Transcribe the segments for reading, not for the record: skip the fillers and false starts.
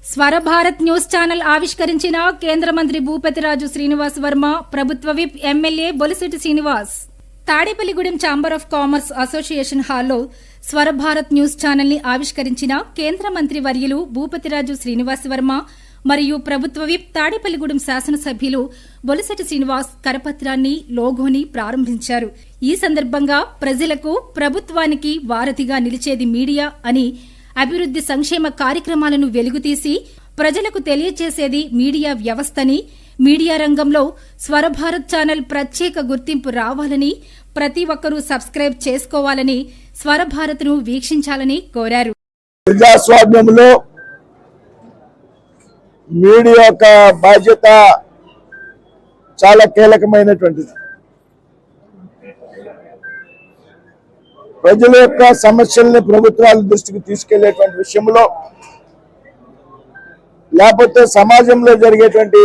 స్వర Bharat news channel ఆవిష్కరించిన కేంద్ర మంత్రి భూపతిరాజు శ్రీనివాస్ వర్మ, ప్రభుత్వ whip MLA Bolisetti Srinivas. Tadepalligudem chamber of commerce association హాల్లో స్వర భారత్ న్యూస్ ఛానల్ ని ఆవిష్కరించిన కేంద్ర మంత్రి వర్యులు భూపతిరాజు శ్రీనివాస్ వర్మ మరియు ప్రభుత్వ విప్ తాడేపల్లిగూడెం శాసనసభ్యులు బొలిశెట్టి శ్రీనివాస్ కరపత్రాన్ని, లోగోని ప్రారంభించారు. ఈ సందర్భంగా ప్రజలకు, ప్రభుత్వానికి వారధిగా నిలిచేది మీడియా అని, అభివృద్ది సంక్షేమ కార్యక్రమాలను వెలుగుతీసి ప్రజలకు తెలియజేసేది మీడియా వ్యవస్థని, మీడియా రంగంలో స్వర భారత్ ఛానల్ ప్రత్యేక గుర్తింపు రావాలని, ప్రతి ఒక్కరూ సబ్స్క్రైబ్ చేసుకోవాలని, స్వర భారత్ను వీక్షించాలని కోరారు. ప్రజాస్వామ్యంలో మీడియా యొక్క బాధ్యత చాలా కీలకమైనటువంటిది. ప్రజల యొక్క సమస్యల్ని ప్రభుత్వాల దృష్టికి తీసుకెళ్లేటువంటి విషయంలో, లేకపోతే సమాజంలో జరిగేటువంటి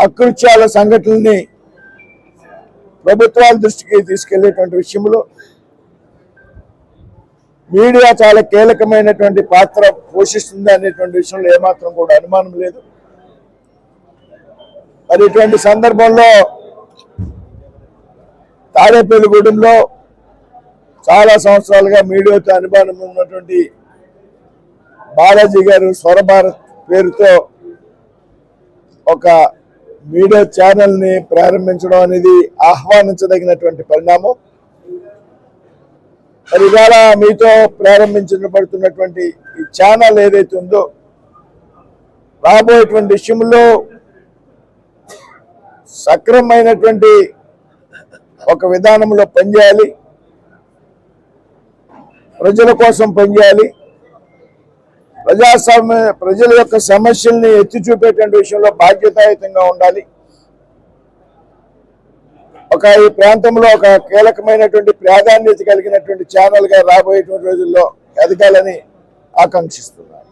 అకృత్యాల సంఘటనల్ని ప్రభుత్వాల దృష్టికి తీసుకెళ్లేటువంటి విషయంలో మీడియా చాలా కీలకమైనటువంటి పాత్ర పోషిస్తుంది అనేటువంటి విషయంలో ఏమాత్రం కూడా అనుమానం లేదు. మరి ఇటువంటి సందర్భంలో తాడేపల్లిగూడెంలో చాలా సంవత్సరాలుగా మీడియాతో అనుబంధం ఉన్నటువంటి బాలాజీ గారు స్వర భారత్ పేరుతో ఒక మీడియా ఛానల్ ని ప్రారంభించడం అనేది ఆహ్వానించదగినటువంటి పరిణామం. మరి ఇవాళ మీతో ప్రారంభించబడుతున్నటువంటి ఈ ఛానల్ ఏదైతే ఉందో, రాబోయేటువంటి విషయంలో సక్రమైనటువంటి ఒక విధానంలో పనిచేయాలి, ప్రజల కోసం పనిచేయాలి, ప్రజల యొక్క సమస్యల్ని ఎత్తి చూపేటువంటి విషయంలో బాధ్యతాయుతంగా ఉండాలి. ఈ ప్రాంతంలో ఒక కీలకమైనటువంటి ప్రాధాన్యత కలిగినటువంటి ఛానల్ గా రాబోయేటువంటి రోజుల్లో ఎదగాలని ఆకాంక్షిస్తున్నారు.